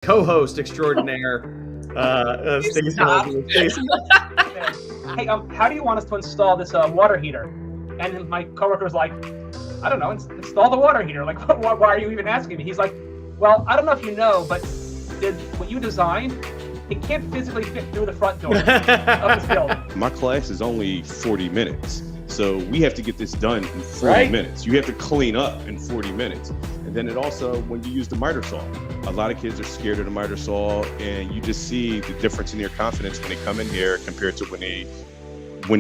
co-host extraordinaire, Stacey. Stop. Stacey. Hey, how do you want us to install this water heater? And then my coworker was like, I don't know, install the water heater. Like, why are you even asking me? He's like, well, I don't know if you know, but what you designed, it can't physically fit through the front door of this building. My class is only 40 minutes. So we have to get this done in 40 minutes. You have to clean up in 40 minutes. And then it also, when you use the miter saw, a lot of kids are scared of the miter saw, and you just see the difference in their confidence when they come in here compared to when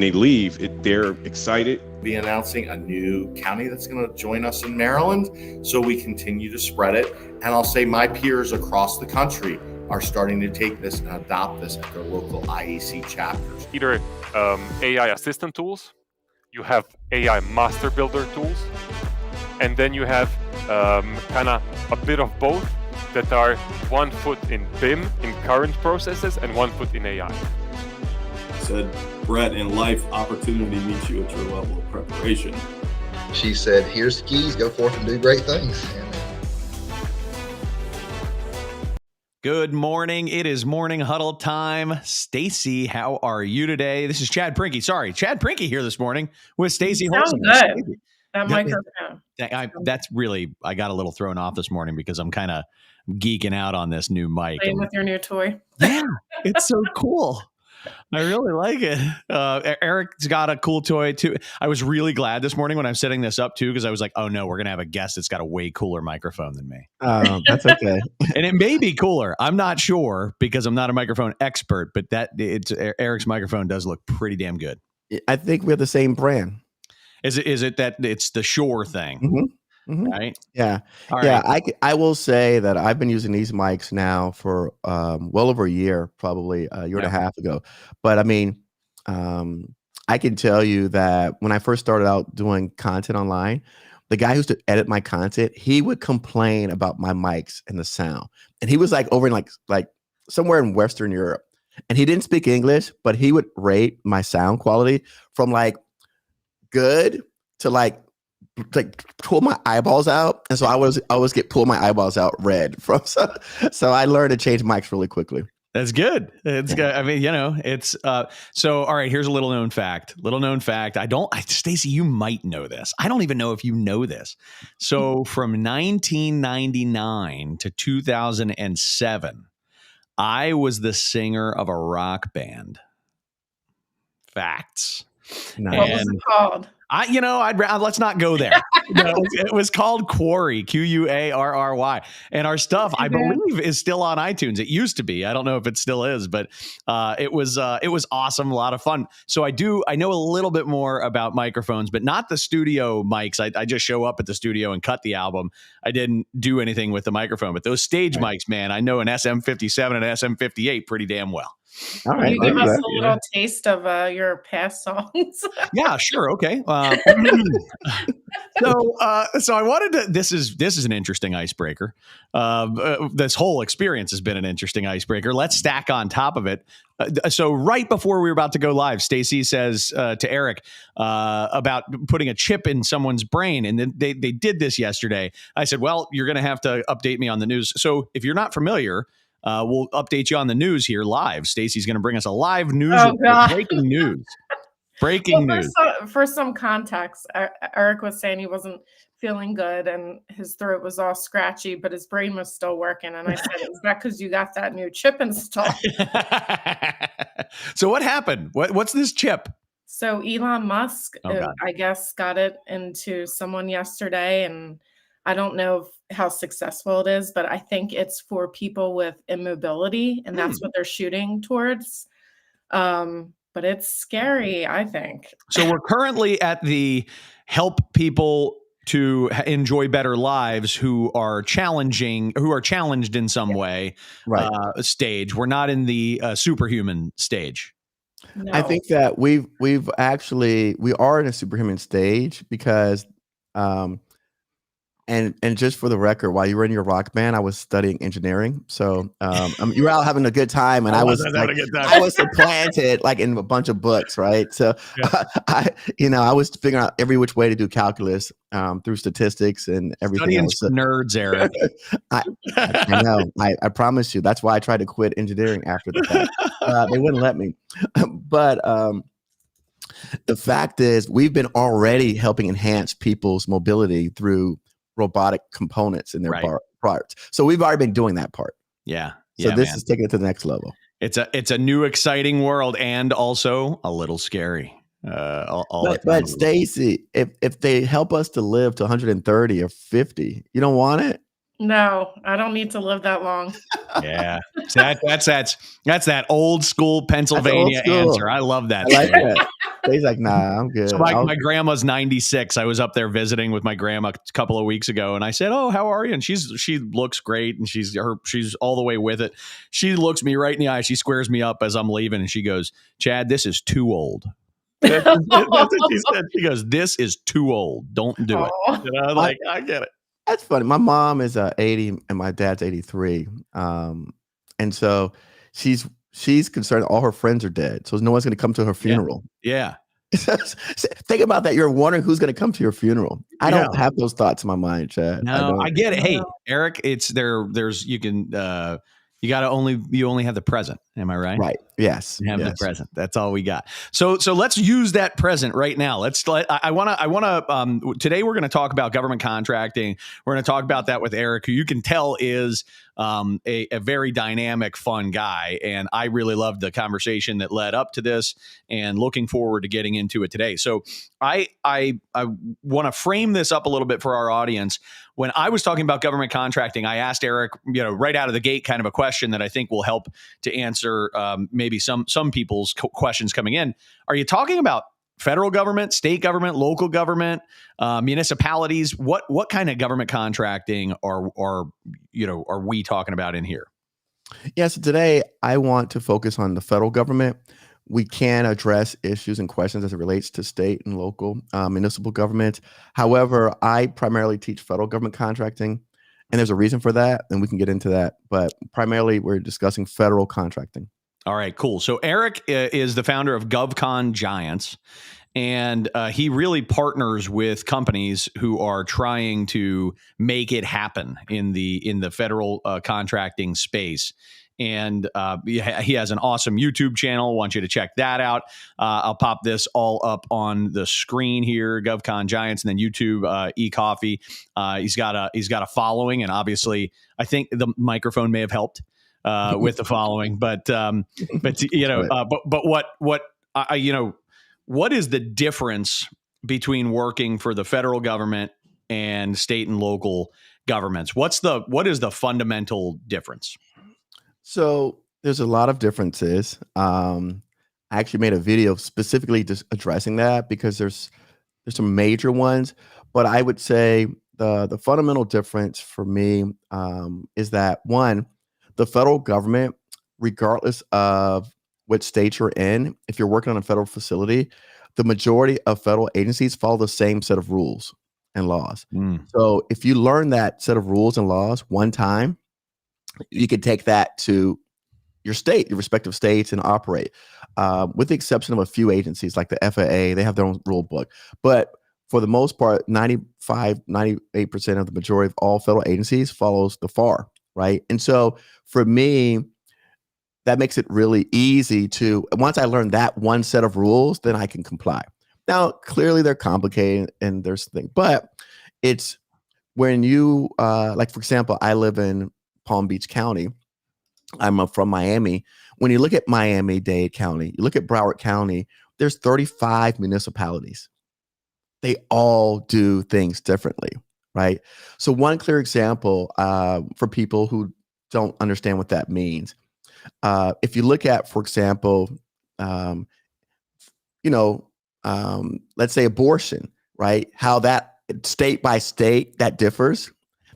they leave. They're excited. Be announcing a new county that's going to join us in Maryland, so we continue to spread it. And I'll say my peers across the country are starting to take this and adopt this at their local IEC chapters. Either AI assistant tools, you have AI master builder tools, and then you have kind of a bit of both that are 1 foot in BIM, in current processes, and 1 foot in AI. Said, Brett, in life, opportunity meets you at your level of preparation. She said, here's the keys, go forth and do great things. Good morning. It is morning huddle time. Stacey, how are you today? This is Chad Prinky. Sorry, Chad Prinky here this morning with Stacey Holson. Sound good. That microphone. That's really, I got a little thrown off this morning because I'm kind of geeking out on this new mic. Playing with your new toy. Yeah, it's so cool. I really like it. Eric's got a cool toy too. I was really glad this morning when I'm setting this up too, because I was like, oh no, we're going to have a guest that's got a way cooler microphone than me. That's okay. And it may be cooler. I'm not sure because I'm not a microphone expert, but Eric's microphone does look pretty damn good. I think we have the same brand. Is it that it's the Shure thing? Mm-hmm. Mm-hmm. Right? Yeah. All yeah. right. I will say that I've been using these mics now for well over a year, probably a year and a half ago. But I mean, I can tell you that when I first started out doing content online, the guy who used to edit my content, he would complain about my mics and the sound. And he was like over in like somewhere in Western Europe. And he didn't speak English, but he would rate my sound quality from like good to like pull my eyeballs out. And so I always get pull my eyeballs out red from so I learned to change mics really quickly. That's good. It's good. I mean, it's so all right, here's a little known fact. Stacey, you might know this. I don't even know if you know this. So from 1999 to 2007, I was the singer of a rock band. Facts. Nice. What was it called? Let's not go there. It was called Quarry, Quarry, and our stuff, I believe, is still on iTunes. It used to be. I don't know if it still is, but it was awesome, a lot of fun. So I know a little bit more about microphones, but not the studio mics. I just show up at the studio and cut the album. I didn't do anything with the microphone, but those stage mics, man, I know an SM57 and an SM58 pretty damn well. All right, you give us a little taste of your past songs. Yeah, sure. Okay. So I wanted to. This is an interesting icebreaker. This whole experience has been an interesting icebreaker. Let's stack on top of it. So right before we were about to go live, Stacey says to Eric about putting a chip in someone's brain, and then they did this yesterday. I said, well, you're going to have to update me on the news. So if you're not familiar, we'll update you on the news here live. Stacey's going to bring us a live news, breaking news. Breaking news. For some context, Eric was saying he wasn't feeling good and his throat was all scratchy, but his brain was still working. And I said, is that because you got that new chip installed? So what happened? What's this chip? So Elon Musk, I guess, got it into someone yesterday, and I don't know how successful it is, but I think it's for people with immobility, and that's what they're shooting towards. But it's scary, I think. So we're currently at the help people to enjoy better lives who are challenged in some way stage. We're not in the superhuman stage. No. I think that we are in a superhuman stage because And just for the record, while you were in your rock band, I was studying engineering. So you were out having a good time, and I was supplanted like in a bunch of books, right? So I was figuring out every which way to do calculus through statistics and everything else. So, nerds, Eric. I know. I promise you. That's why I tried to quit engineering after the fact. They wouldn't let me. But the fact is, we've been already helping enhance people's mobility through robotic components in their parts. So we've already been doing that part. Yeah. So this is taking it to the next level. It's a new exciting world and also a little scary. But Stacy, if they help us to live to 130 or 50, you don't want it? No, I don't need to live that long. Yeah. That's that old school Pennsylvania answer. I love that. I like that. He's like, nah, I'm good. So my grandma's 96. I was up there visiting with my grandma a couple of weeks ago, and I said, "Oh, how are you?" And she looks great, and she's all the way with it. She looks me right in the eye. She squares me up as I'm leaving, and she goes, "Chad, this is too old." That's what she said. She goes, "This is too old. Don't do it." I get it. That's funny. My mom is 80 and my dad's 83. And so she's concerned all her friends are dead. So no one's going to come to her funeral. Yeah. Think about that. You're wondering who's going to come to your funeral. I don't have those thoughts in my mind, Chad. No, I get it. Hey, Eric, it's there's you can you only have the present. Am I right? Right. Yes. You have the present. That's all we got. So let's use that present right now. I want to today we're going to talk about government contracting. We're going to talk about that with Eric, who you can tell is a very dynamic, fun guy. And I really loved the conversation that led up to this and looking forward to getting into it today. So I want to frame this up a little bit for our audience. When I was talking about government contracting, I asked Eric, right out of the gate, kind of a question that I think will help to answer maybe some people's questions coming in. Are you talking about federal government, state government, local government, municipalities? What kind of government contracting are we talking about in here? Yeah, so today I want to focus on the federal government. We can address issues and questions as it relates to state and local municipal government. However, I primarily teach federal government contracting, and there's a reason for that, and we can get into that. But primarily, we're discussing federal contracting. All right, cool. So Eric is the founder of GovCon Giants, and he really partners with companies who are trying to make it happen in the federal contracting space. And he has an awesome YouTube channel. I want you to check that out. I'll pop this all up on the screen here, GovCon Giants, and then YouTube, Coffie. He's got a following, and obviously, I think the microphone may have helped with the following. But what is the difference between working for the federal government and state and local governments? What is the fundamental difference? So there's a lot of differences. I actually made a video specifically just addressing that because there's some major ones. But I would say the fundamental difference for me is that, one, the federal government, regardless of what state you're in, if you're working on a federal facility, the majority of federal agencies follow the same set of rules and laws. So if you learn that set of rules and laws one time, you can take that to your state, your respective states, and operate. With the exception of a few agencies like the FAA, they have their own rule book. But for the most part, 95, 98% of the majority of all federal agencies follows the FAR, right? And so for me, that makes it really easy to, once I learn that one set of rules, then I can comply. Now, clearly they're complicated and there's things, but it's when you, like, for example, I live in Palm Beach County. I'm from Miami. When you look at Miami-Dade County, you look at Broward County, there's 35 municipalities. They all do things differently, right? So one clear example for people who don't understand what that means, if you look at, for example, let's say abortion, right? How that state by state that differs.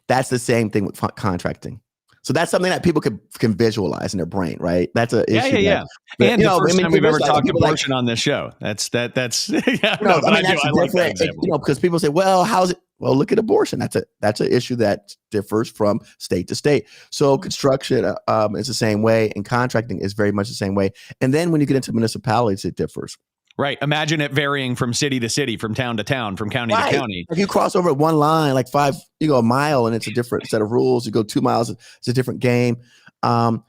That's the same thing with contracting. So that's something that people can visualize in their brain, right? That's an issue. Yeah. And the first time we've ever talked abortion on this show. That's yeah. I like that example. Because people say, well, how's it? Well, look at abortion. That's an issue that differs from state to state. So construction is the same way, and contracting is very much the same way. And then when you get into municipalities, it differs. Right. Imagine it varying from city to city, from town to town, from county to county. If you cross over one line, like you go a mile, and it's a different set of rules. You go 2 miles, it's a different game. And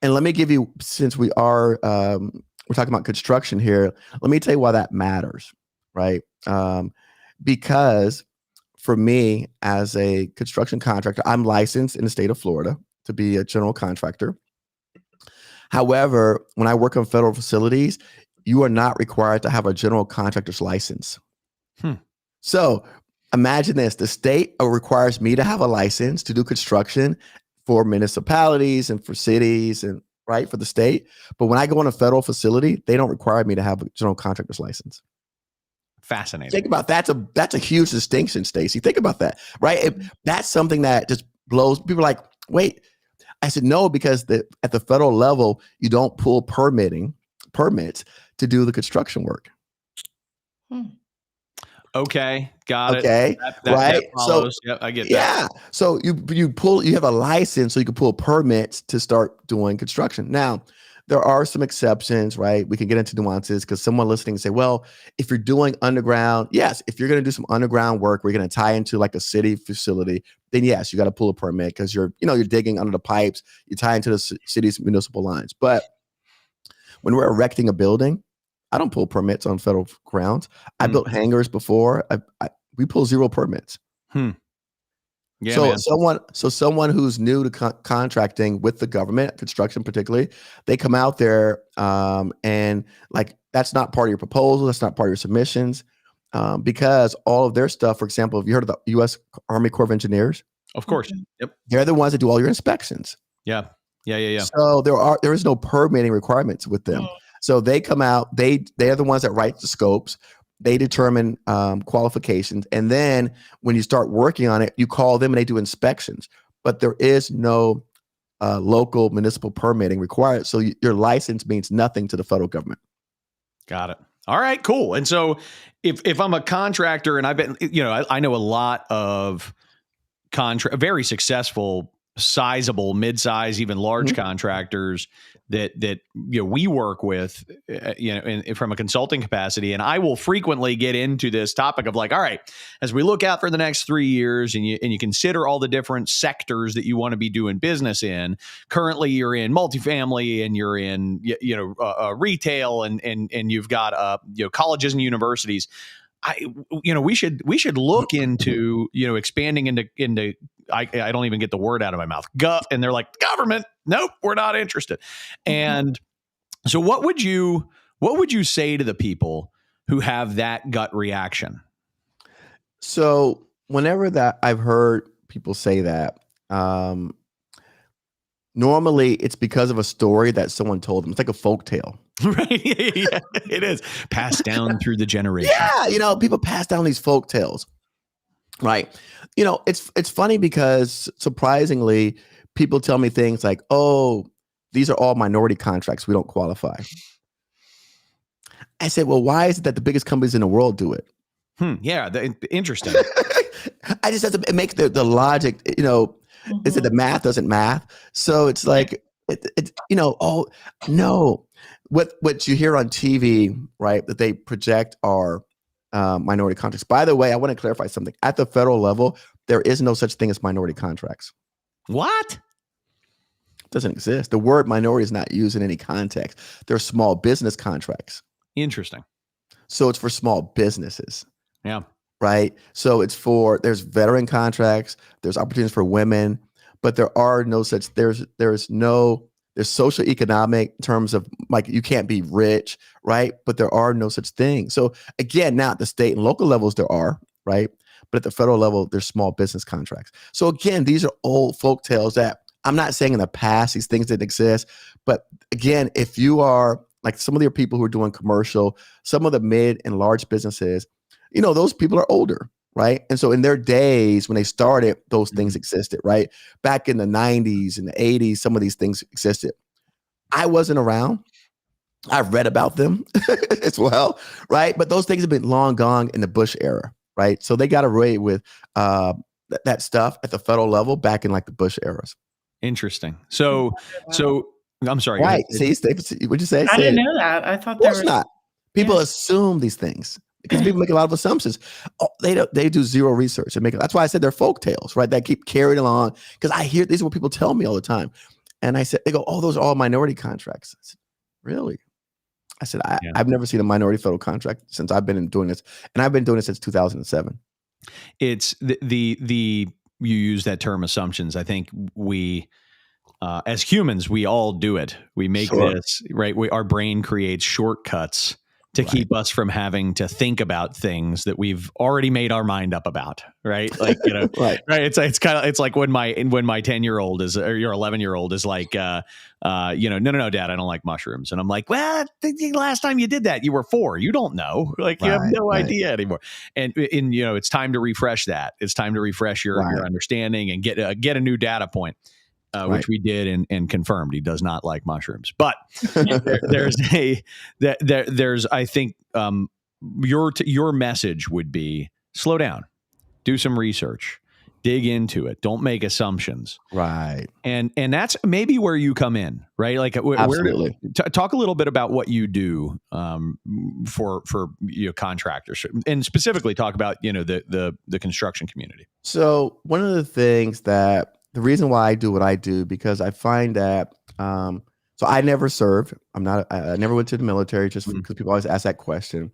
let me give you, since we're talking about construction here, let me tell you why that matters, right? Because for me, as a construction contractor, I'm licensed in the state of Florida to be a general contractor. However, when I work on federal facilities, you are not required to have a general contractor's license. So imagine this, the state requires me to have a license to do construction for municipalities and for cities and for the state. But when I go on a federal facility, they don't require me to have a general contractor's license. Fascinating. Think about that. That's a huge distinction, Stacey. Think about that, right? That's something that just blows people like, wait. I said, no, because at the federal level, you don't pull permits to do the construction work. Okay, got it. Okay, that follows. So I get that. Yeah, so you have a license, so you can pull permits to start doing construction. Now, there are some exceptions, right? We can get into nuances because someone listening say, well, if you're doing underground, yes, if you're going to do some underground work, we're going to tie into like a city facility, then yes, you got to pull a permit because you're digging under the pipes, you tie into the city's municipal lines. But when we're erecting a building, I don't pull permits on federal grounds. I built hangars before. We pull 0 permits. Yeah, someone who's new to contracting with the government, construction particularly, they come out there and like that's not part of your proposal. That's not part of your submissions because all of their stuff, for example, have you heard of the U.S. Army Corps of Engineers? Of course. Yep. They're the ones that do all your inspections. Yeah. So there is no permitting requirements with them. So they come out, they're the ones that write the scopes. They determine qualifications. And then when you start working on it, you call them and they do inspections. But there is no local municipal permitting required. So your license means nothing to the federal government. Got it. All right, cool. And so if I'm a contractor and I've been, I know a lot of very successful, sizable, mid-size, even large contractors that we work with, from a consulting capacity. And I will frequently get into this topic of like, all right, as we look out for the next 3 years and you consider all the different sectors that you want to be doing business in. Currently, you're in multifamily and you're in retail and you've got colleges and universities. We should look into expanding into I don't even get the word out of my mouth. And they're like, government, nope, we're not interested. And so what would you say to the people who have that gut reaction? So whenever that I've heard people say that, normally it's because of a story that someone told them. It's like a folk tale. Right. Yeah, it is passed down through the generation. Yeah. People pass down these folk tales. Right. It's funny because surprisingly, people tell me things like, oh, these are all minority contracts. We don't qualify. I said, well, why is it that the biggest companies in the world do it? Yeah. Interesting. I just have to make the logic, is it the math doesn't math? So it's like, oh, no. What you hear on TV, right, that they project are minority contracts. By the way, I want to clarify something. At the federal level, there is no such thing as minority contracts. What? It doesn't exist. The word minority is not used in any context. They're small business contracts. Interesting. So it's for small businesses. Yeah. Right. So there's veteran contracts, there's opportunities for women, but there are no such, there's socioeconomic in terms of like, you can't be rich, right? But there are no such thing. So again, now at the state and local levels, there are, right? But at the federal level, there's small business contracts. So again, these are old folk tales that I'm not saying in the past, these things didn't exist. But again, if you are like some of the people who are doing commercial, some of the mid and large businesses, those people are older. Right. And so in their days when they started, those things existed, right? Back in the 90s and the 80s, some of these things existed. I wasn't around. I've read about them as well. Right. But those things have been long gone in the Bush era. right? So they got away with that stuff at the federal level back in like the Bush eras. Interesting. So I'm sorry. Right. See, what'd you say? I didn't know that. I thought of course not. People assume these things because people make a lot of assumptions. Oh, they do zero research. That's why I said they're folk tales, right? That keep carried along. Because I hear these are what people tell me all the time. And I said, they go, oh, those are all minority contracts. I said, really? I said, I've never seen a minority federal contract since I've been doing this. And I've been doing it since 2007. It's the you use that term assumptions. I think we, as humans, we all do it. We make this, right? Our brain creates shortcuts to keep us from having to think about things that we've already made our mind up about, right? Like, right. It's like when my 10-year-old is, or your 11-year-old is like, no, Dad, I don't like mushrooms. And I'm like, well, the last time you did that, you were 4. You don't know. Like, you have no idea anymore. And it's time to refresh that. It's time to refresh your understanding and get a new data point. Which we did and confirmed he does not like mushrooms. But there's I think your message would be slow down, do some research, dig into it, don't make assumptions. Right. And that's maybe where you come in, right? Like absolutely. Talk a little bit about what you do for contractors, and specifically talk about the construction community. So one of the things the reason why I do what I do, because I find that, so I never served. I never went to the military just because people always ask that question.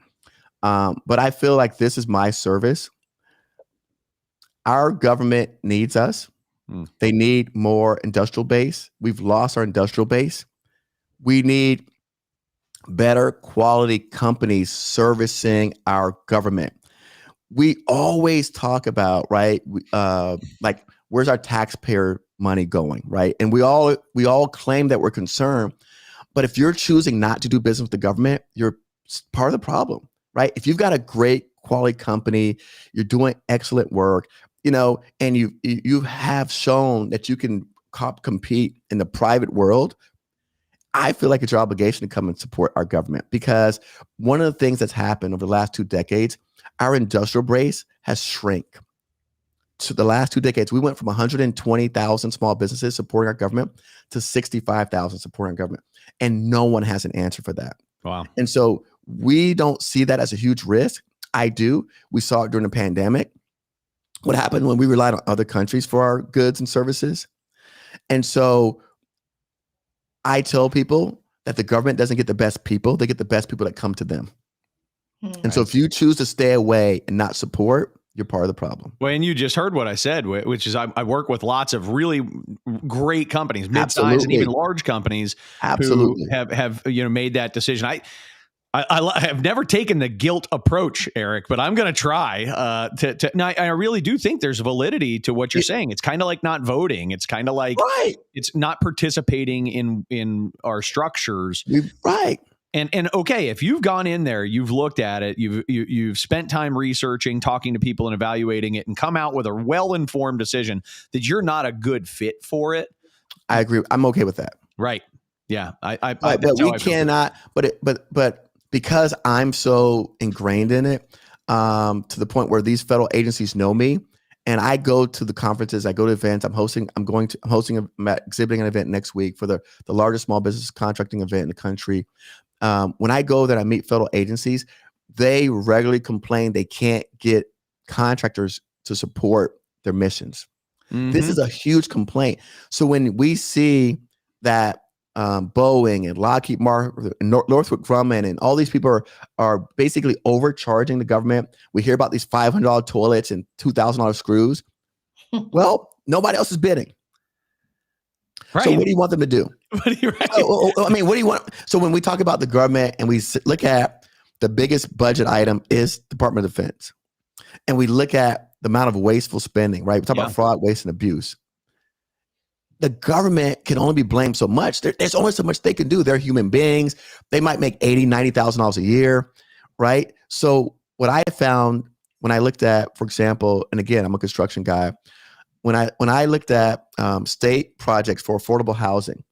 But I feel like this is my service. Our government needs us. They need more industrial base. We've lost our industrial base. We need better quality companies servicing our government. We always talk about, right? Like, where's our taxpayer money going, right? And we all claim that we're concerned, but if you're choosing not to do business with the government, you're part of the problem, right? If you've got a great quality company, you're doing excellent work, and you have shown that you can compete in the private world, I feel like it's your obligation to come and support our government, because one of the things that's happened over the last 2 decades, our industrial base has shrank. So the last 2 decades, we went from 120,000 small businesses supporting our government to 65,000 supporting our government. And no one has an answer for that. Wow. And so we don't see that as a huge risk. I do. We saw it during the pandemic. What happened when we relied on other countries for our goods and services. And so I tell people that the government doesn't get the best people. They get the best people that come to them. And so if you choose to stay away and not support, you're part of the problem. Well, and you just heard what I said, which is I work with lots of really great companies, mid-sized and even large companies who have made that decision. I have never taken the guilt approach, Eric, but I'm going to try now, I really do think there's validity to what you're saying. It's kind of like not voting. It's kind of like it's not participating in our structures. Right. And okay, if you've gone in there, you've looked at it, you've spent time researching, talking to people and evaluating it, and come out with a well-informed decision that you're not a good fit for it. I agree. I'm okay with that. Right. Yeah. But we cannot. But because I'm so ingrained in it, to the point where these federal agencies know me, and I go to the conferences, I go to events. I'm exhibiting an event next week for the largest small business contracting event in the country. When I go there, I meet federal agencies. They regularly complain they can't get contractors to support their missions. This is a huge complaint. So when we see that Boeing and Lockheed Martin, Northrop Grumman, and all these people are basically overcharging the government, we hear about these $500 toilets and $2,000 screws. Well, nobody else is bidding. Right. So what do you want them to do? What do you want? So when we talk about the government and we look at the biggest budget item is Department of Defense, and we look at the amount of wasteful spending, right? We talk about fraud, waste, and abuse. The government can only be blamed so much. There's only so much they can do. They're human beings. They might make $80,000, $90,000 a year, right? So what I found when I looked at, for example, and again, I'm a construction guy, when I looked at state projects for affordable housing,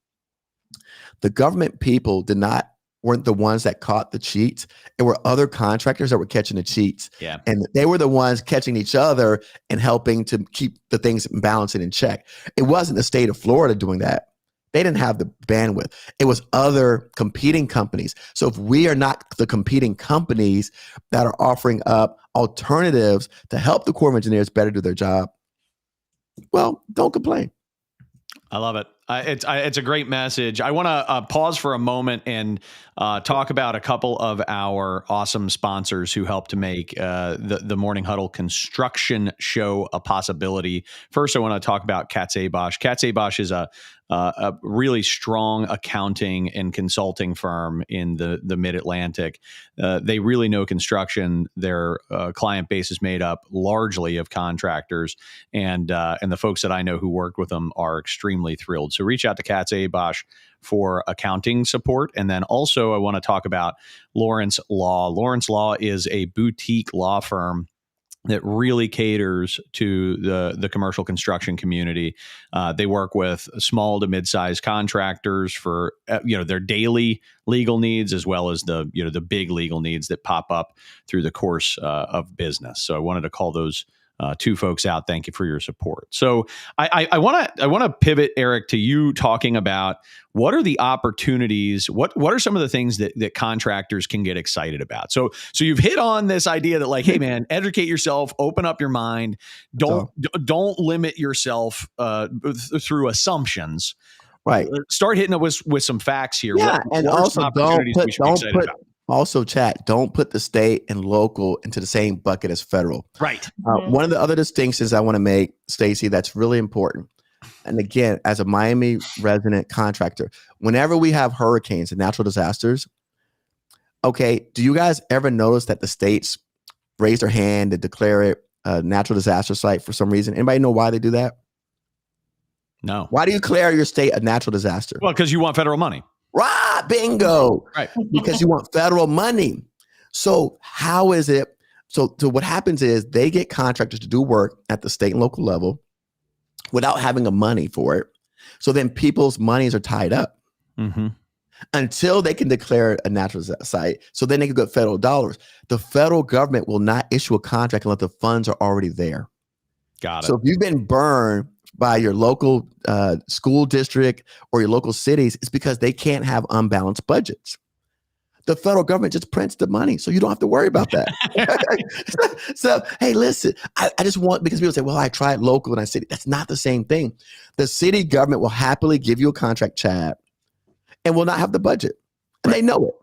the government people did not weren't the ones that caught the cheats. It were other contractors that were catching the cheats. Yeah. And they were the ones catching each other and helping to keep the things balancing in check. It wasn't the state of Florida doing that. They didn't have the bandwidth. It was other competing companies. So if we are not the competing companies that are offering up alternatives to help the Corps of Engineers better do their job, well, don't complain. I love it. It's a great message. I want to pause for a moment and talk about a couple of our awesome sponsors who help to make the Morning Huddle construction show a possibility. First, I want to talk about Katz Abosch. Katz Abosch is a really strong accounting and consulting firm in the Mid-Atlantic. They really know construction. Their client base is made up largely of contractors, and the folks that I know who worked with them are extremely thrilled. So reach out to Katz Abosch for accounting support. And then also I want to talk about Lawrence Law. Lawrence Law is a boutique law firm that really caters to the commercial construction community. They work with small to mid-sized contractors for their daily legal needs, as well as the big legal needs that pop up through the course of business. So I wanted to call those two folks out. Thank you for your support. So I want to pivot, Eric, to you talking about what are the opportunities, what are some of the things that contractors can get excited about. So you've hit on this idea that, like, hey man, educate yourself, open up your mind, don't limit yourself through assumptions. Right. Start hitting it with some facts here. Yeah, what are also some opportunities we should be excited about? Also, chat, don't put the state and local into the same bucket as federal. Right. One of the other distinctions I want to make, Stacey, that's really important. And again, as a Miami resident contractor, whenever we have hurricanes and natural disasters, okay, do you guys ever notice that the states raise their hand to declare it a natural disaster site for some reason? Anybody know why they do that? No. Why do you declare your state a natural disaster? Well, because you want federal money. Right, bingo. Right. Because you want federal money. So how is it? So what happens is they get contractors to do work at the state and local level without having a money for it. So then people's monies are tied up until they can declare it a natural site. So then they can get federal dollars. The federal government will not issue a contract unless the funds are already there. Got it. So if you've been burned by your local school district or your local cities, it's because they can't have unbalanced budgets. The federal government just prints the money, so you don't have to worry about that. So, hey, listen, I just want, because people say, well, I tried local and I city. That's not the same thing. The city government will happily give you a contract, Chad, and will not have the budget. And they know it.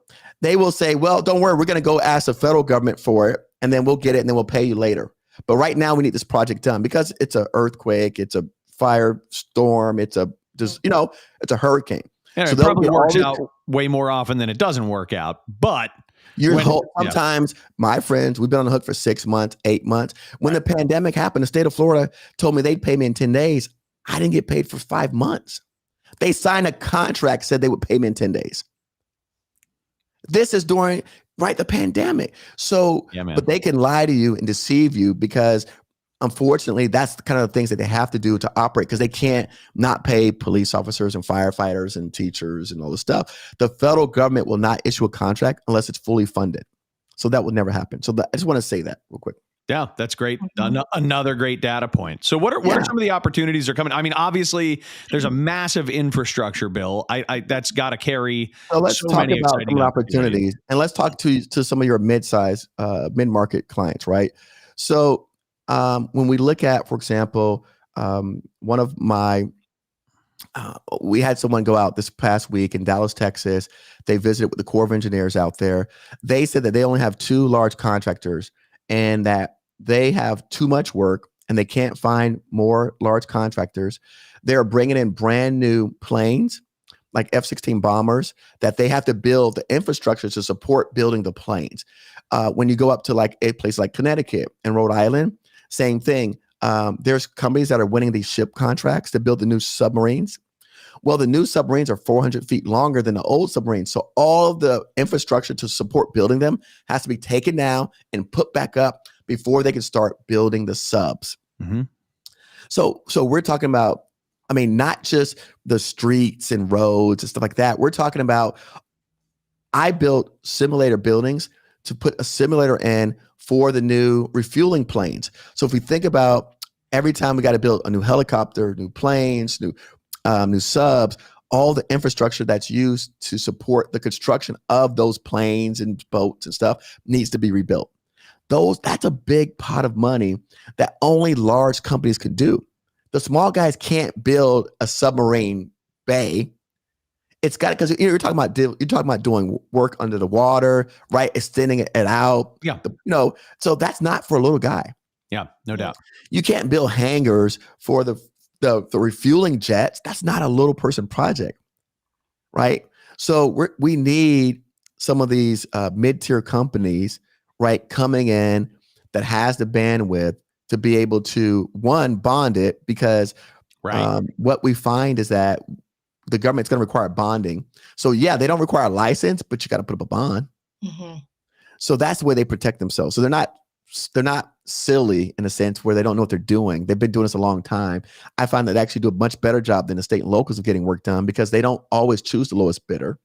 They will say, well, don't worry, we're going to go ask the federal government for it, and then we'll get it, and then we'll pay you later. But right now we need this project done because it's an earthquake, it's a firestorm, it's a hurricane. And so it probably works out way more often than it doesn't work out. But sometimes, my friends, we've been on the hook for 6 months, 8 months. When the pandemic happened, the state of Florida told me they'd pay me in 10 days. I didn't get paid for 5 months. They signed a contract, said they would pay me in 10 days. This is during the pandemic. So, but they can lie to you and deceive you because, unfortunately, that's the kind of things that they have to do to operate, because they can't not pay police officers and firefighters and teachers and all this stuff. The federal government will not issue a contract unless it's fully funded. So that would never happen. So I just want to say that real quick. Yeah, that's great. Another great data point. So what are some of the opportunities that are coming? I mean, obviously, there's a massive infrastructure bill. That's got to carry. So let's talk about some opportunities, and let's talk to some of your mid-market clients, right? So when we look at, for example, one of my, we had someone go out this past week in Dallas, Texas. They visited with the Corps of Engineers out there. They said that they only have 2 large contractors and that they have too much work and they can't find more large contractors. They're bringing in brand new planes like F-16 bombers that they have to build the infrastructure to support building the planes. When you go up to like a place like Connecticut and Rhode Island, same thing. There's companies that are winning these ship contracts to build the new submarines. Well, the new submarines are 400 feet longer than the old submarines. So all of the infrastructure to support building them has to be taken down and put back up before they can start building the subs. So we're talking about, I mean, not just the streets and roads and stuff like that. We're talking about I built simulator buildings to put a simulator in for the new refueling planes. So if we think about every time we got to build a new helicopter, new planes, new subs, all the infrastructure that's used to support the construction of those planes and boats and stuff needs to be rebuilt. That's a big pot of money that only large companies can do. The small guys can't build a submarine bay. It's got, because you're talking about doing work under the water, right? Extending it out. Yeah. So that's not for a little guy. Yeah, no doubt. You can't build hangars for the refueling jets. That's not a little person project, right? So we need some of these mid-tier companies, right, coming in that has the bandwidth to be able to, one, bond it, because what we find is that the government's going to require bonding. So yeah, they don't require a license, but you got to put up a bond. Mm-hmm. So that's the way they protect themselves. So they're not silly in a sense where they don't know what they're doing. They've been doing this a long time. I find that they actually do a much better job than the state and locals of getting work done, because they don't always choose the lowest bidder.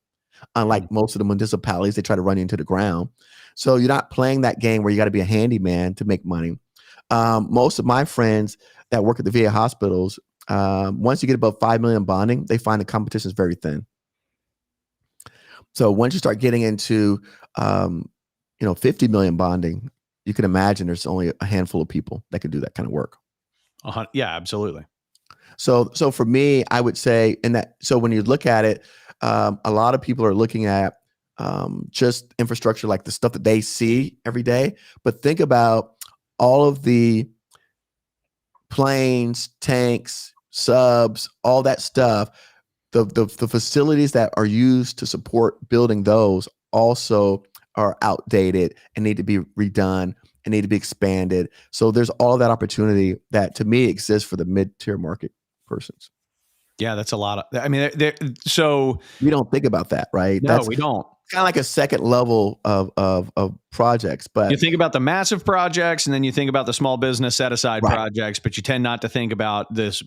Unlike most of the municipalities, they try to run you into the ground. So you're not playing that game where you got to be a handyman to make money. Most of my friends that work at the VA hospitals, once you get above 5 million bonding, they find the competition is very thin. So once you start getting into 50 million bonding, you can imagine there's only a handful of people that can do that kind of work. Yeah, absolutely. So for me, I would say so when you look at it, a lot of people are looking at just infrastructure, like the stuff that they see every day. But think about all of the planes, tanks, subs, all that stuff. The facilities that are used to support building those also are outdated and need to be redone and need to be expanded. So there's all that opportunity that, to me, exists for the mid-tier market persons. Yeah, that's a lot of, so we don't think about that, right? No, we don't. It's kind of like a second level of projects, but you think about the massive projects, and then you think about the small business set aside projects, but you tend not to think about this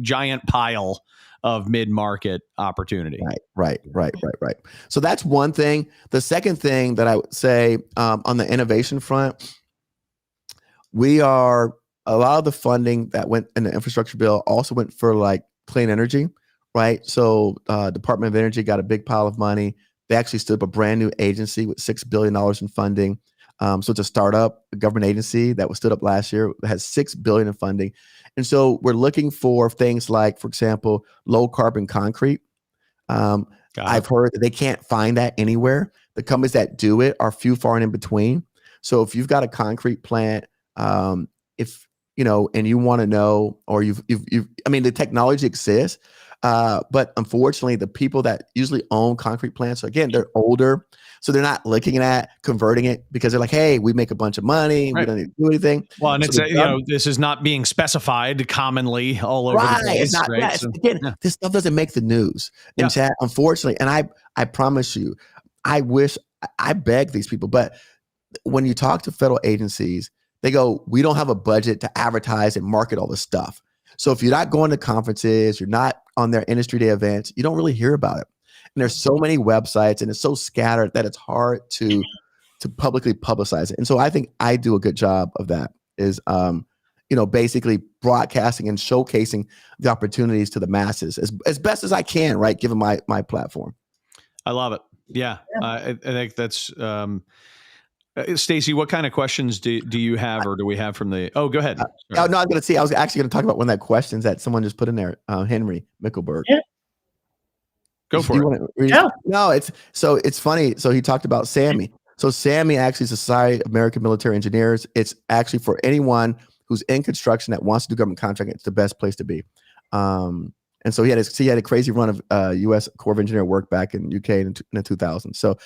giant pile of mid-market opportunity. Right. So that's one thing. The second thing that I would say on the innovation front, a lot of the funding that went in the infrastructure bill also went for like clean energy, right? So Department of Energy got a big pile of money. They actually stood up a brand new agency with $6 billion in funding. So it's a startup, a government agency that was stood up last year. It has $6 billion in funding. And so we're looking for things like, for example, low carbon concrete. I've heard that they can't find that anywhere. The companies that do it are few, far, and in between. So if you've got a concrete plant, and you want to know, or the technology exists, but unfortunately, the people that usually own concrete plants, again, they're older, so they're not looking at converting it because they're like, "Hey, we make a bunch of money, we don't need to do anything." Well, and so this is not being specified commonly all over the place. It's not, right? This stuff doesn't make the news, and unfortunately, and I promise you, I beg these people, but when you talk to federal agencies, they go, "We don't have a budget to advertise and market all this stuff." So if you're not going to conferences, you're not on their industry day events, you don't really hear about it. And there's so many websites, and it's so scattered that it's hard to publicly publicize it. And so I think I do a good job of that, is basically broadcasting and showcasing the opportunities to the masses as best as I can, right? Given my platform. I love it. Yeah. I think that's Stacey, what kind of questions do you have, or do we have from the? Oh, go ahead. I was actually going to talk about one of the questions that someone just put in there, Henry Mickelberg. Yeah. Go for it. No, it's funny. So he talked about SAMI. So SAMI actually is Society of American Military Engineers. It's actually for anyone who's in construction that wants to do government contracting. It's the best place to be. And so he had a crazy run of U.S. Corps of Engineer work back in UK in the 2000s. So,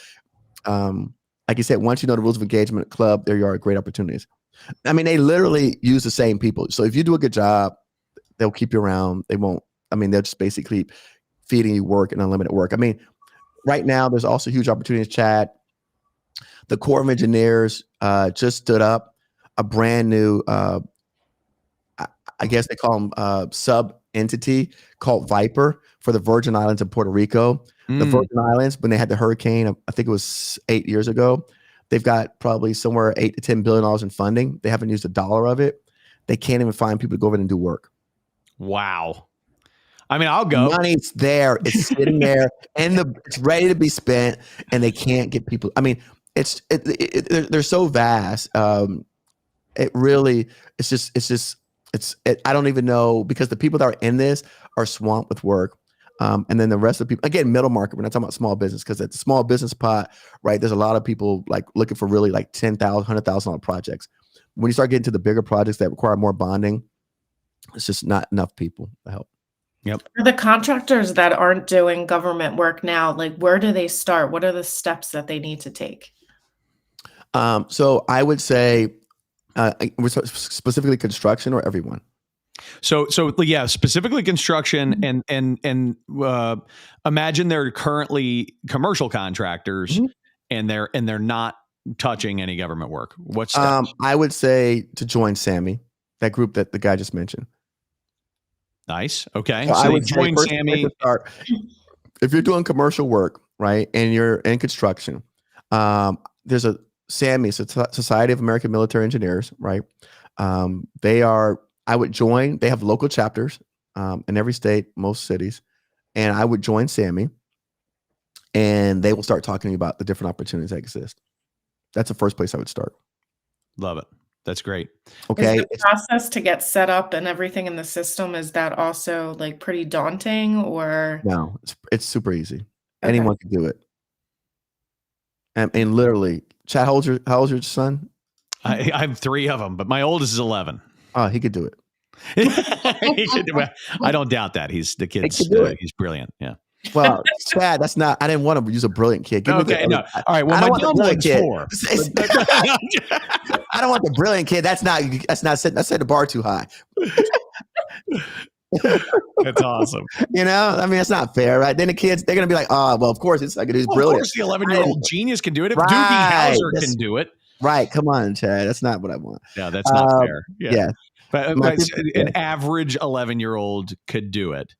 like you said, once you know the rules of engagement club, there you are, great opportunities. They literally use the same people. So if you do a good job, they'll keep you around. They won't. They're just basically feeding you work and unlimited work. Right now, there's also huge opportunities, Chad. The Corps of Engineers just stood up a brand new, I guess they call them sub entity called Viper for the Virgin Islands of Puerto Rico. The Virgin Islands, when they had the hurricane, I think it was 8 years ago, they've got probably somewhere $8 to $10 billion in funding. They haven't used $1 of it. They can't even find people to go over and do work. Wow. I mean, I'll go. Money's there. It's sitting there and it's ready to be spent, and they can't get people. I mean, they're so vast. It really, I don't even know, because the people that are in this are swamped with work. And then the rest of the people, again, middle market, we're not talking about small business, because at the small business pot, right, there's a lot of people like looking for really like $10,000, $100,000 projects. When you start getting to the bigger projects that require more bonding, it's just not enough people to help. Yep. For the contractors that aren't doing government work now, like, where do they start? What are the steps that they need to take? So I would say specifically construction, or everyone. So yeah, specifically construction, and imagine they're currently commercial contractors, and they're not touching any government work. What's I would say to join SAMI, that group that the guy just mentioned. Nice. Okay. So I would join SAMI. If you're doing commercial work, right, and you're in construction, there's a SAMI, Society of American Military Engineers, right? I would join. They have local chapters in every state, most cities, and I would join SAMI, and they will start talking to you about the different opportunities that exist. That's the first place I would start. Love it. That's great. Okay. Is the process to get set up and everything in the system, is that also like pretty daunting, or? No, it's super easy. Okay. Anyone can do it. And literally, Chad, how old's your son? I have 3 of them, but my oldest is 11. Oh, he could do it. I don't doubt that. He's brilliant. Yeah. Well, Chad, that's not. I didn't want to use a brilliant kid. No. All right. Well, my dumb one's 4. I don't want the brilliant kid. That's not setting the bar too high. That's awesome. You know, I mean, it's not fair, right? Then the kids, they're gonna be like, oh, well, of course it's like he's brilliant. Of course, the 11-year-old genius can do it. If Doogie Howser can do it, right? Come on, Chad. That's not what I want. Yeah, that's not fair. Yeah. But an average 11-year-old could do it.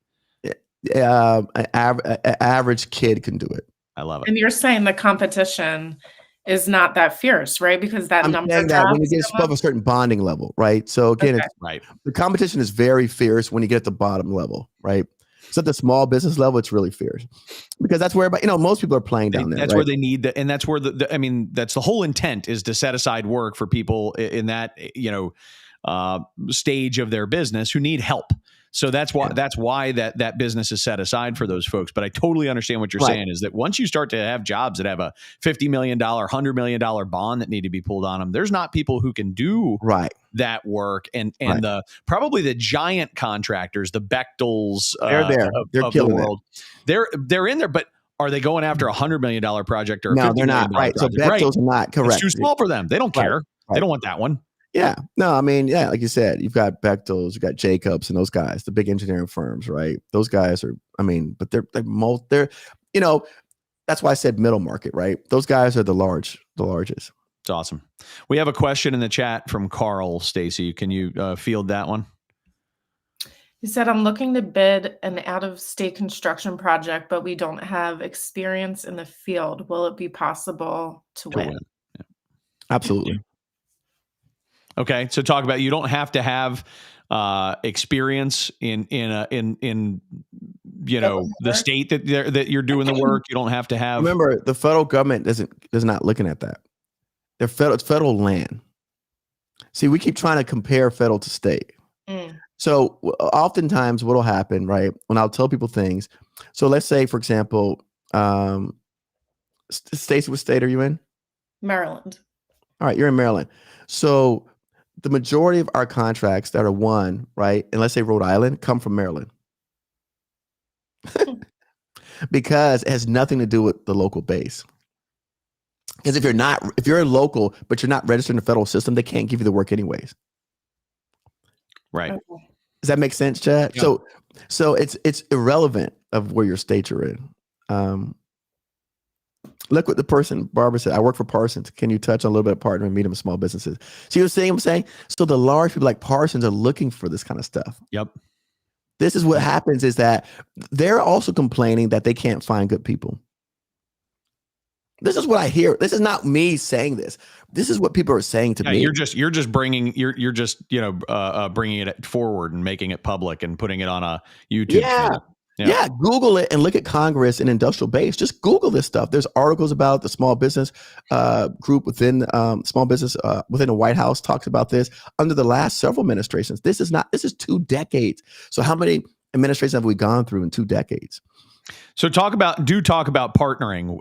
An average kid can do it. I love it. And you're saying the competition is not that fierce, right? Because that I'm number saying that when you get above a certain bonding level, right? So again, it's right. The competition is very fierce when you get at the bottom level, right? So at the small business level, it's really fierce, because that's where, most people are playing down there. That's where they need and that's where that's the whole intent, is to set aside work for people in that, stage of their business who need help. So that's why that business is set aside for those folks. But I totally understand what you're saying, is that once you start to have jobs that have a $50 million, $100 million bond that need to be pulled on them, there's not people who can do that work. And probably the giant contractors, the Bechtels, they're there. They're killing the world. They're in there, but are they going after a $100 million project or a $50 they're not. Million right. So Bechtels are not correct. It's too small for them. They don't care. They don't want that one. Yeah. No, I mean, yeah, like you said, you've got Bechtels, you've got Jacobs, and those guys, the big engineering firms, right? Those guys are, but they're that's why I said middle market, right? Those guys are the largest. It's awesome. We have a question in the chat from Carl. Stacy, can you field that one? He said, I'm looking to bid an out-of-state construction project, but we don't have experience in the field. Will it be possible to win? Yeah. Absolutely. Okay, so talk about, you don't have to have experience in the state that you're doing the work. You don't have to have. Remember, the federal government is not looking at that. It's federal land. See, we keep trying to compare federal to state. So oftentimes, what will happen, right? When I'll tell people things. So let's say, for example, Stacey, what state are you in? Maryland. All right, you're in Maryland. So the majority of our contracts that are won, right, and let's say Rhode Island, come from Maryland. Because it has nothing to do with the local base. Because if you're a local, but you're not registered in the federal system, they can't give you the work anyways. Right. Okay. Does that make sense, Chad? Yeah. So it's irrelevant of where your state you're in. Look what the person, Barbara said, I work for Parsons. Can you touch on a little bit of partner and meet them in small businesses? See what I'm saying? So the large people like Parsons are looking for this kind of stuff. Yep. This is what happens is that they're also complaining that they can't find good people. This is what I hear. This is not me saying this. This is what people are saying to me. You're just bringing bringing it forward and making it public and putting it on a YouTube channel. Yeah, Google it and look at Congress and industrial base. Just Google this stuff. There's articles about the small business group within small business within the White House talks about this under the last several administrations. This is 2 decades. So how many administrations have we gone through in 2 decades? So talk about partnering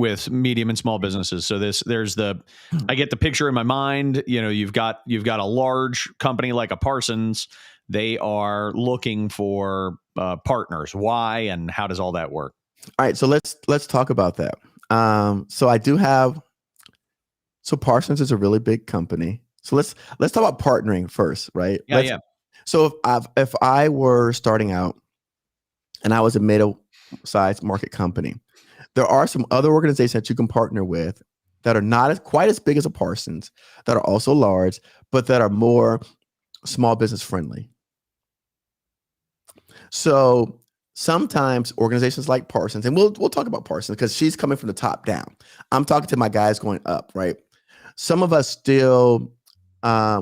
with medium and small businesses. So I get the picture in my mind. You've got a large company like a Parsons. They are looking for partners. Why and how does all that work? All right, so let's talk about that. So I do have. So Parsons is a really big company. So let's talk about partnering first, right? Yeah. So if I were starting out, and I was a middle-sized market company, there are some other organizations that you can partner with that are not quite as big as a Parsons, that are also large, but that are more small business friendly. So sometimes organizations like Parsons, and we'll talk about Parsons because she's coming from the top down. I'm talking to my guys going up, right? Some of us still,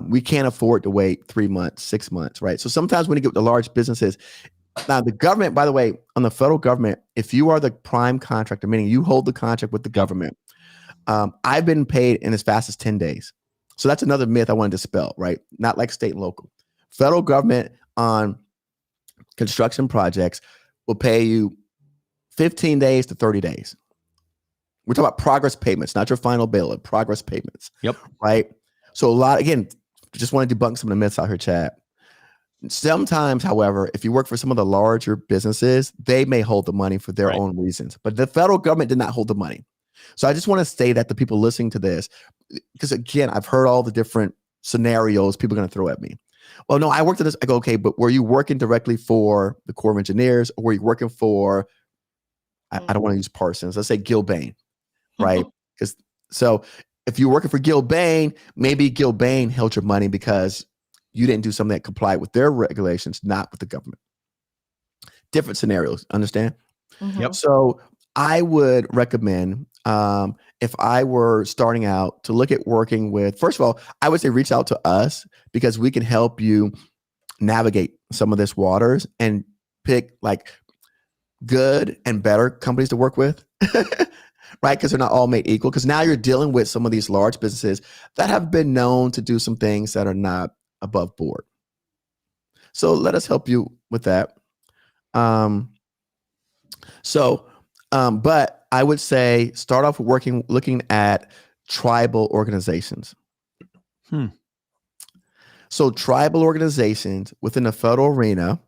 we can't afford to wait 3 months, 6 months, right? So sometimes when you get the large businesses, now the government, by the way, on the federal government, if you are the prime contractor, meaning you hold the contract with the government, I've been paid in as fast as 10 days. So that's another myth I want to dispel, right? Not like state and local. Federal government on construction projects will pay you 15 days to 30 days. We're talking about progress payments, not your final bill, progress payments. Yep. Right. So again, just want to debunk some of the myths out here, Chad. Sometimes, however, if you work for some of the larger businesses, they may hold the money for their own reasons, but the federal government did not hold the money. So I just want to say that to people listening to this, because again, I've heard all the different scenarios people are going to throw at me. Well, no, I worked at this. I go, okay, but were you working directly for the Corps of Engineers, or were you working for, I don't want to use Parsons, let's say Gilbane, right? Because so if you're working for Gilbane, maybe Gilbane held your money because you didn't do something that complied with their regulations, not with the government. Different scenarios, understand? Yep. So I would recommend, if I were starting out, to look at working with, first of all, I would say reach out to us because we can help you navigate some of this waters and pick like good and better companies to work with, right? Because they're not all made equal. Because now you're dealing with some of these large businesses that have been known to do some things that are not above board. So let us help you with that. But I would say start off looking at tribal organizations. So tribal organizations within the federal arena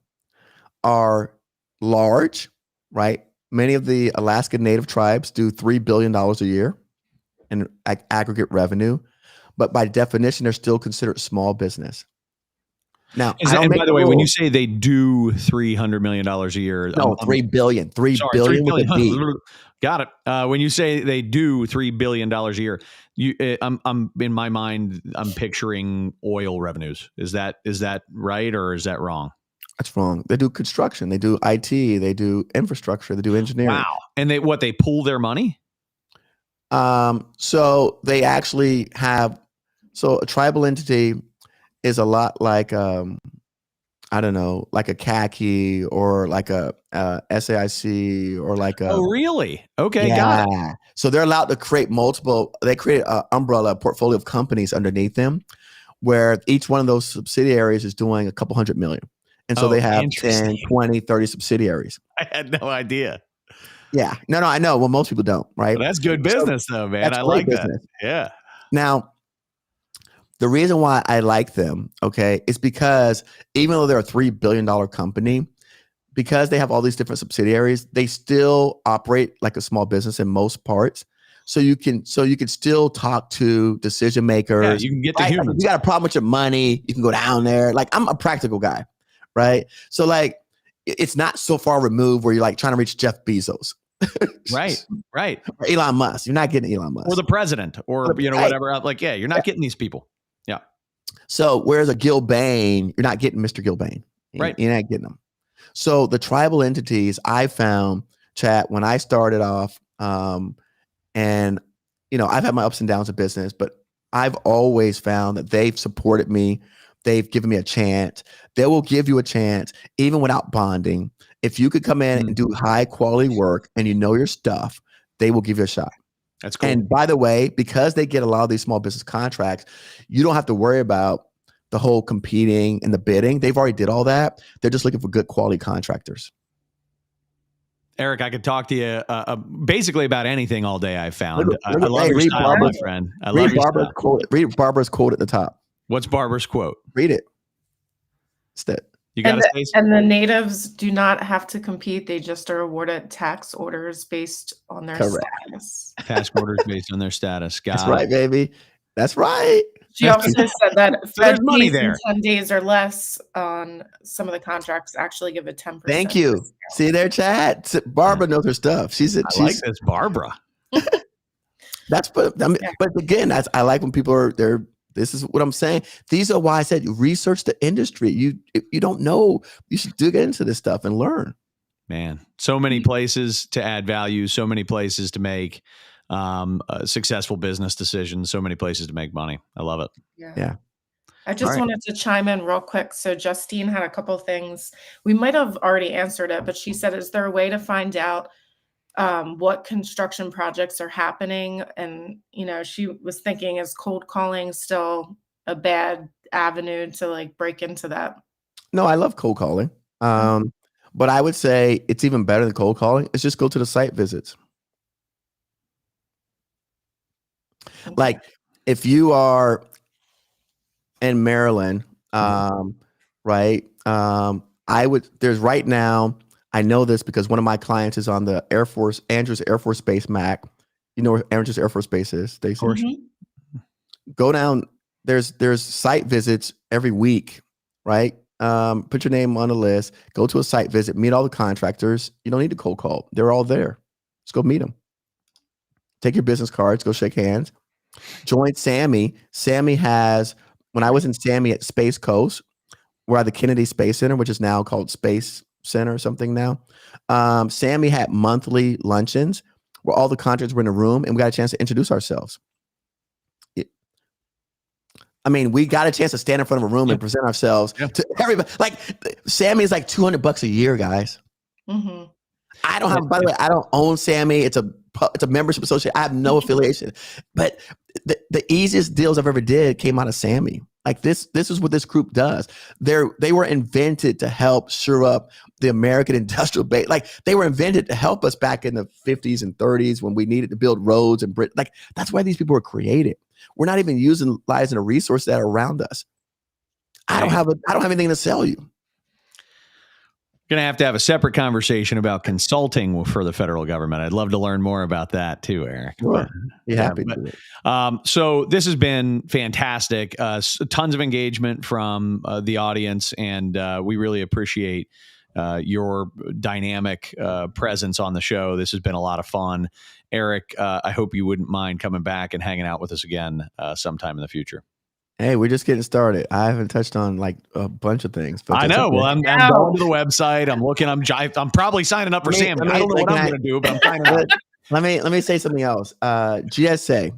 are large, right? Many of the Alaska Native tribes do $3 billion a year in aggregate revenue, but by definition, they're still considered small business. Now, and by the way, when you say they do $300 million a year, no, $3 billion, $3 billion with a B. Got it. When you say they do $3 billion a year, I'm in my mind, I'm picturing oil revenues. Is that right or is that wrong? That's wrong. They do construction, they do IT, they do infrastructure, they do engineering. Wow. And they pool their money? So they actually have. So a tribal entity is a lot like I don't know, like a CACI or like a SAIC or like a. Oh, really? Okay, got it. So they're allowed to create multiple. They create an umbrella portfolio of companies underneath them, where each one of those subsidiaries is doing a couple $100 million, and so they have 10, 20, 30 subsidiaries. I had no idea. Yeah, no, I know. Well, most people don't, right? Well, that's good business, though, man. I like that. Yeah. Now, the reason why I like them, okay, is because even though they're a $3 billion company, because they have all these different subsidiaries, they still operate like a small business in most parts. So you can still talk to decision makers. Yeah, you can get to humans. Like, you got a problem with your money, you can go down there. Like, I'm a practical guy, right? So like, it's not so far removed where you're like trying to reach Jeff Bezos. Right. Or Elon Musk. You're not getting Elon Musk. Or the president or whatever. Like, you're not getting these people. Yeah. So whereas a Gilbane, you're not getting Mr. Gilbane. Right. You're not getting them. So the tribal entities I found, chat, when I started off, and I've had my ups and downs of business, but I've always found that they've supported me. They've given me a chance. They will give you a chance even without bonding. If you could come in and do high quality work and you know your stuff, they will give you a shot. That's cool. And by the way, because they get a lot of these small business contracts, you don't have to worry about the whole competing and the bidding. They've already did all that. They're just looking for good quality contractors. Eric, I could talk to you basically about anything all day. I found. I love your read style, my friend. I love your Barbara's style. quote. Read Barbara's quote at the top. What's Barbara's quote? Read it. You got to say. And the natives do not have to compete. They just are awarded tax orders based on their status. Task orders based on their status. That's right, baby. That's right. She also said that So there's money there. in 10 days or less on some of the contracts actually give a 10%. Thank you. discount. See there, chat. Barbara knows her stuff. She's I like this, Barbara. That's but again, I like when people are there. This is what I'm saying. These are why I said research the industry. If you don't know, you should dig into this stuff and learn. Man, so many places to add value, so many places to make successful business decisions, so many places to make money. I love it. Yeah. I just wanted to chime in real quick. So Justine had a couple things. We might have already answered it, but she said, is there a way to find out what construction projects are happening? And, she was thinking, is cold calling still a bad avenue to like break into that? No, I love cold calling. But I would say it's even better than cold calling. It's just go to the site visits. Okay. Like if you are in Maryland, right? There's right now, I know this because one of my clients is on the Andrews Air Force Base MAC. You know where Andrews Air Force Base is, Stacey? Of course. Go down. There's site visits every week, right? Put your name on the list. Go to a site visit. Meet all the contractors. You don't need to cold call. They're all there. Just go meet them. Take your business cards. Go shake hands. Join Sammy. Sammy has. When I was in Sammy at Space Coast, we're at the Kennedy Space Center, which is now called Space Center or something now. Sammy had monthly luncheons where all the contractors were in a room and we got a chance to introduce ourselves. I mean, we got a chance to stand in front of a room and present ourselves to everybody. Like Sammy is like $200 a year, guys. Mm-hmm. I don't have, by the way, I don't own Sammy. It's a membership association. I have no affiliation, but the easiest deals I've ever did came out of Sammy. Like this is what this group does. They were invented to help shore up the American industrial base. Like they were invented to help us back in the 50s and 30s when we needed to build roads and like that's why these people were created. We're not even utilizing the resources that are around us. I don't have anything to sell you. Going to have a separate conversation about consulting for the federal government. I'd love to learn more about that too, Eric. Sure. Be happy to do it. So this has been fantastic. Tons of engagement from the audience, and we really appreciate your dynamic presence on the show. This has been a lot of fun. Eric, I hope you wouldn't mind coming back and hanging out with us again sometime in the future. Hey, we're just getting started. I haven't touched on like a bunch of things. But I know. Okay. Well, I'm going to the website. I'm looking. I'm probably signing up for Sam. I don't know what I'm going to do, but I'm signing up. Let me say something else. GSA,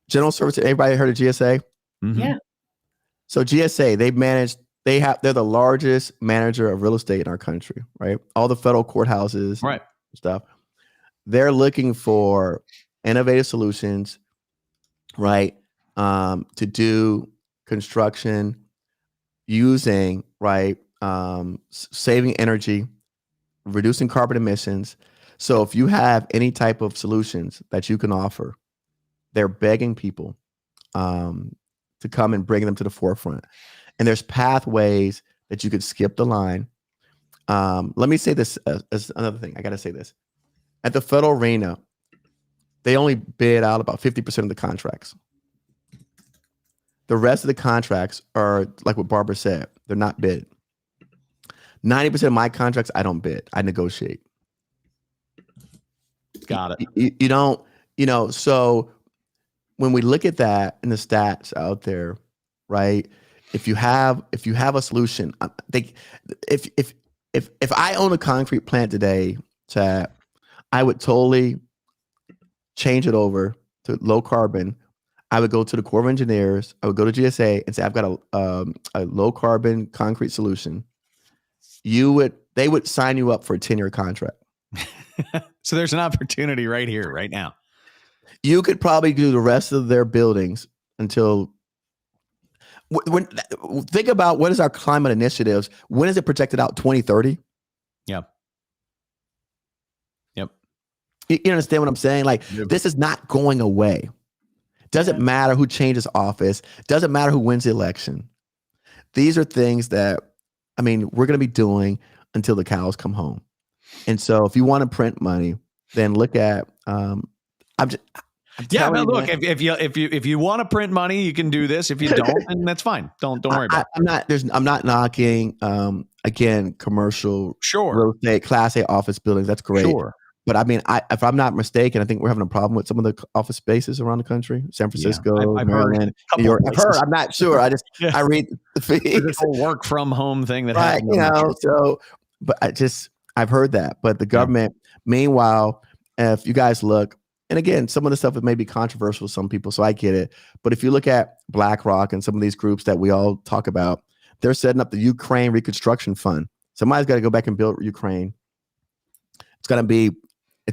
General Services. Everybody heard of GSA? Mm-hmm. Yeah. So GSA, they're the largest manager of real estate in our country, right? All the federal courthouses, right? Stuff. They're looking for innovative solutions, right? To do construction using, right, saving energy, reducing carbon emissions. So if you have any type of solutions that you can offer, they're begging people to come and bring them to the forefront. And there's pathways that you could skip the line. Let me say this as another thing. I got to say this. At the federal arena, they only bid out about 50% of the contracts. The rest of the contracts are like what Barbara said. They're not bid. 90% of my contracts, I don't bid. I negotiate. Got it. You don't, so when we look at that in the stats out there, right? If you have a solution, if if I own a concrete plant today, Chad, I would totally change it over to low carbon. I would go to the Corps of Engineers. I would go to GSA and say, I've got a low carbon concrete solution. They would sign you up for a 10-year contract. So there's an opportunity right here, right now. You could probably do the rest of their buildings until think about what is our climate initiatives. When is it projected out? 2030? Yeah. Yep. You understand what I'm saying? Like, this is not going away. Doesn't matter who changes office. Doesn't matter who wins the election. These are things that, I mean, we're going to be doing until the cows come home. And so if you want to print money, then look at, yeah, but look, if you want to print money, you can do this. If you don't, then that's fine. Don't worry about it. I'm not knocking again, commercial real estate, Class A office buildings. That's great. Sure. But I mean, if I'm not mistaken, I think we're having a problem with some of the office spaces around the country, San Francisco, Maryland, New York. I've heard. I'm not sure. I read the feeds. This whole work from home thing that right, happened. So, but I've heard that. But the government, meanwhile, if you guys look, and again, some of the stuff may be controversial to some people, so I get it. But if you look at BlackRock and some of these groups that we all talk about, they're setting up the Ukraine Reconstruction Fund. Somebody's got to go back and build Ukraine. It's going to be,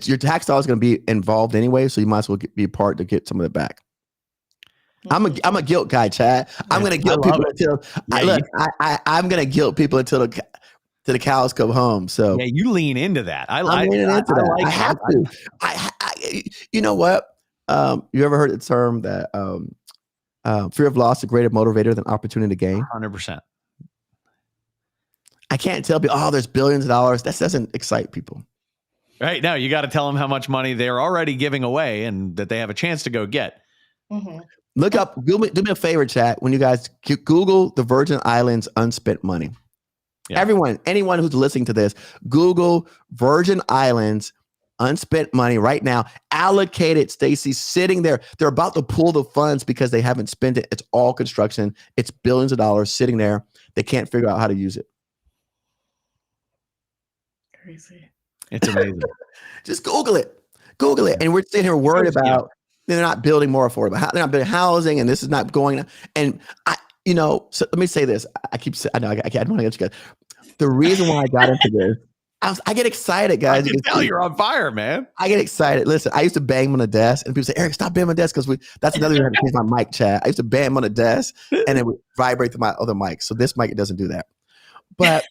your tax dollars going to be involved anyway, so you might as well be a part to get some of it back. I'm a guilt guy, Chad. I'm going to guilt people until I'm going to guilt people until the cows come home. So yeah, you lean into that. I'm leaning into that. I have to. You know what? You ever heard the term that fear of loss is a greater motivator than opportunity to gain? 100%. I can't tell people, there's billions of dollars. That doesn't excite people. Right. No, you got to tell them how much money they're already giving away and that they have a chance to go get. Mm-hmm. Look up, do me a favor, chat. When you guys Google the Virgin Islands unspent money. Yeah. Anyone who's listening to this, Google Virgin Islands unspent money right now. Allocated, Stacy, sitting there. They're about to pull the funds because they haven't spent it. It's all construction. It's billions of dollars sitting there. They can't figure out how to use it. Crazy. It's amazing. Just Google it. Google it. And we're sitting here worried about they're not building more affordable. They're not building housing, and this is not going. And so let me say this. I don't want to get you guys. The reason why I got into this, I get excited, guys. I can tell you're on fire, man. I get excited. Listen, I used to bang on the desk, and people say, "Eric, stop banging on the desk," because that's another reason I had to change my mic, chat. I used to bang on the desk, and it would vibrate to my other mic. So this mic, it doesn't do that. But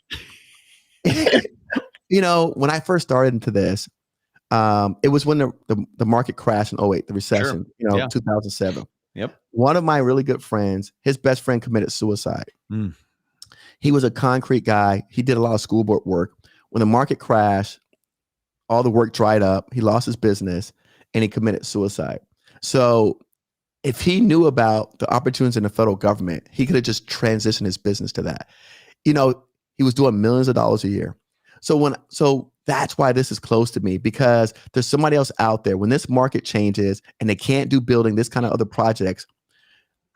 when I first started into this, it was when the market crashed in 2008, the recession, 2007. Yep. One of my really good friends, his best friend committed suicide. He was a concrete guy. He did a lot of school board work. When the market crashed, all the work dried up. He lost his business and he committed suicide. So if he knew about the opportunities in the federal government, he could have just transitioned his business to that. He was doing millions of dollars a year. So that's why this is close to me, because there's somebody else out there. When this market changes and they can't do building this kind of other projects,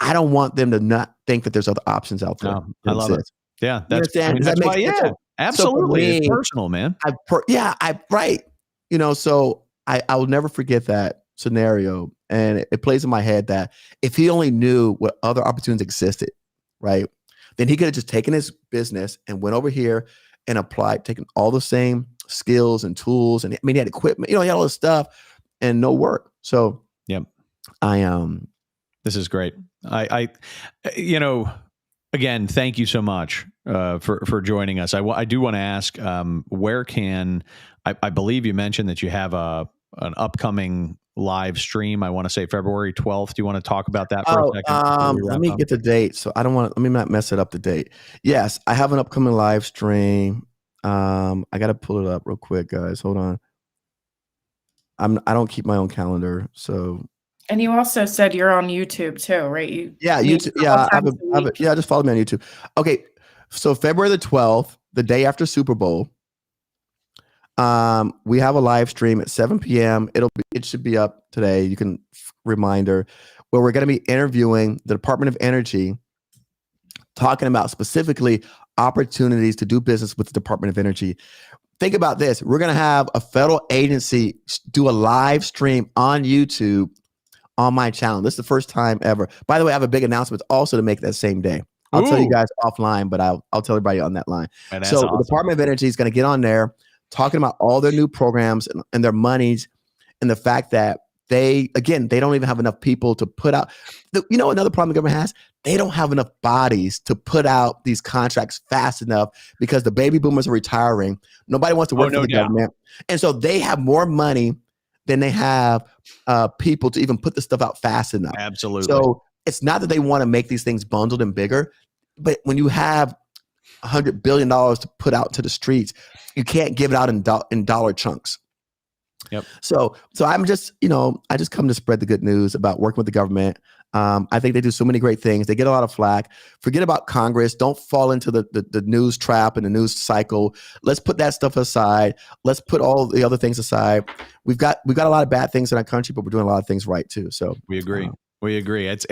I don't want them to not think that there's other options out there. I love it. Yeah, that's why. Yeah, absolutely. So it's personal, man. Right. So I will never forget that scenario, and it plays in my head that if he only knew what other opportunities existed, right, then he could have just taken his business and went over here and applied, taking all the same skills and tools, and he had equipment, he had all this stuff, and no work. So, yep. This is great. Again, thank you so much for joining us. I do want to ask, where can I believe you mentioned that you have an upcoming live stream. I want to say February 12th. Do you want to talk about that for a second? Let me get the date. So let me not mess it up, the date. Yes, I have an upcoming live stream. I got to pull it up real quick, guys. Hold on. I don't keep my own calendar. So. And you also said you're on YouTube too, right? YouTube. Yeah, just follow me on YouTube. Okay. So February the 12th, the day after Super Bowl, we have a live stream at 7 p.m. It should be up today. You can reminder where we're going to be interviewing the Department of Energy, talking about specifically opportunities to do business with the Department of Energy. Think about this. We're going to have a federal agency do a live stream on YouTube on my channel. This is the first time ever. By the way, I have a big announcement also to make that same day. I'll tell you guys offline, but I'll tell everybody on that line. So awesome. The Department of Energy is going to get on there talking about all their new programs and their monies, and the fact that they don't even have enough people to put out. Another problem the government has, they don't have enough bodies to put out these contracts fast enough because the baby boomers are retiring. Nobody wants to work for the government. And so they have more money than they have people to even put the stuff out fast enough. Absolutely. So it's not that they want to make these things bundled and bigger, but when you have $100 billion to put out to the streets, you can't give it out in dollar chunks. Yep. So I'm just, I just come to spread the good news about working with the government. I think they do so many great things. They get a lot of flack. Forget about Congress. Don't fall into the news trap and the news cycle. Let's put that stuff aside. Let's put all the other things aside. We've got a lot of bad things in our country, but we're doing a lot of things right too. So we agree. We agree. It's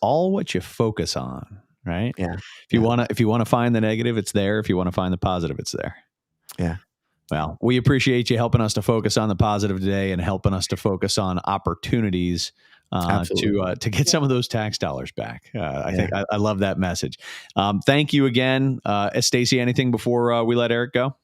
all what you focus on, right? Yeah. If you want to find the negative, it's there. If you want to find the positive, it's there. Yeah. Well, we appreciate you helping us to focus on the positive today and helping us to focus on opportunities to get some of those tax dollars back. I think I love that message. Thank you again. Stacey, anything before we let Eric go?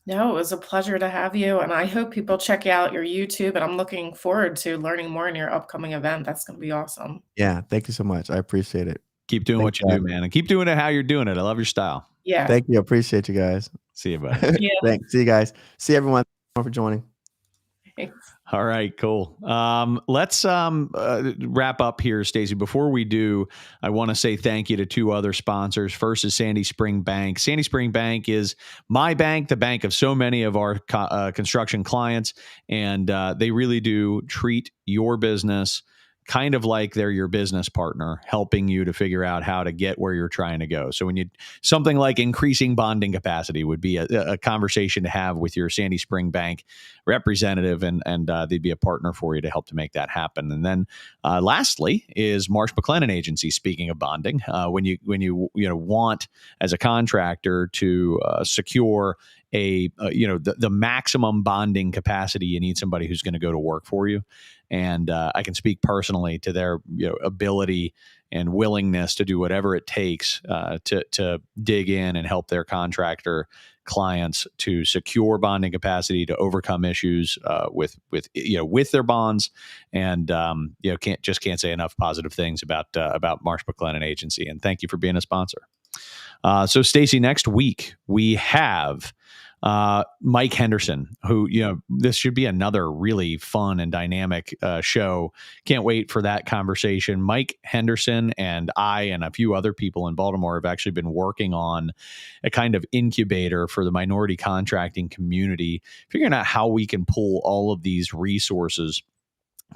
No, it was a pleasure to have you. And I hope people check out your YouTube, and I'm looking forward to learning more in your upcoming event. That's going to be awesome. Yeah. Thank you so much. I appreciate it. Keep doing what you do, man. And keep doing it how you're doing it. I love your style. Yeah. Thank you. I appreciate you guys. See you, buddy. Yeah. Thanks. See you guys. See everyone. Thanks for joining. Thanks. All right, cool. Let's wrap up here, Stacey. Before we do, I want to say thank you to two other sponsors. First is Sandy Spring Bank. Sandy Spring Bank is my bank, the bank of so many of our construction clients, and they really do treat your business kind of like they're your business partner, helping you to figure out how to get where you're trying to go. So when something like increasing bonding capacity would be a conversation to have with your Sandy Spring Bank representative, and they'd be a partner for you to help to make that happen. And then lastly is Marsh McLennan Agency. Speaking of bonding, when you want as a contractor to secure the maximum bonding capacity, you need somebody who's going to go to work for you. And I can speak personally to their ability and willingness to do whatever it takes to dig in and help their contractor clients to secure bonding capacity, to overcome issues with their bonds, and can't say enough positive things about Marsh McLennan Agency. And thank you for being a sponsor. So Stacey, next week we have Mike Henderson, who, this should be another really fun and dynamic show. Can't wait for that conversation. Mike Henderson and I and a few other people in Baltimore have actually been working on a kind of incubator for the minority contracting community, figuring out how we can pull all of these resources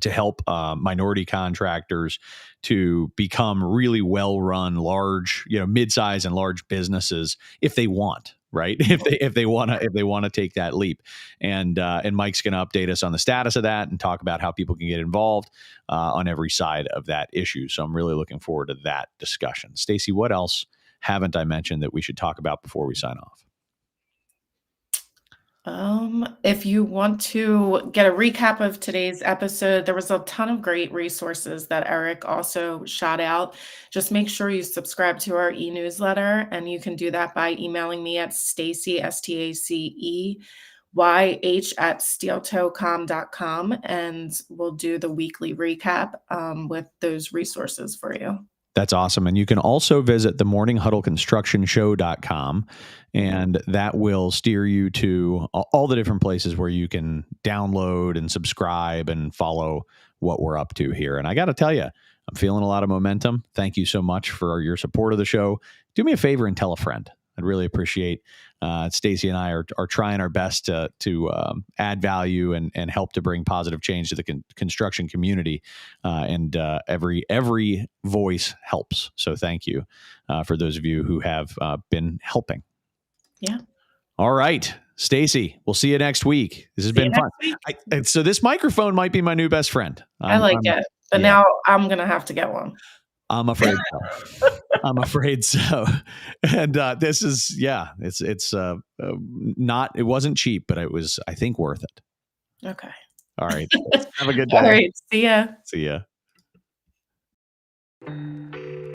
to help minority contractors to become really well-run, large, mid-size and large businesses if they want. Right. If they want to take that leap, and Mike's going to update us on the status of that and talk about how people can get involved on every side of that issue. So I'm really looking forward to that discussion. Stacey, what else haven't I mentioned that we should talk about before we sign off? If you want to get a recap of today's episode, there was a ton of great resources that Eric also shot out. Just make sure you subscribe to our e-newsletter, and you can do that by emailing me at Stacey, STACEYH at steeltocom.com, and we'll do the weekly recap with those resources for you. That's awesome. And you can also visit the morninghuddleconstructionshow.com, and that will steer you to all the different places where you can download and subscribe and follow what we're up to here. And I got to tell you, I'm feeling a lot of momentum. Thank you so much for your support of the show. Do me a favor and tell a friend. I'd really appreciate Stacey and I are trying our best to add value and help to bring positive change to the construction community. And every voice helps. So thank you for those of you who have been helping. Yeah. All right, Stacey, we'll see you next week. This has been fun. So this microphone might be my new best friend. I like it, but now I'm going to have to get one. I'm afraid so. I'm afraid so. And this is, it's not, it wasn't cheap, but it was, I think, worth it. Okay. All right. Have a good day. All right. See ya. See ya.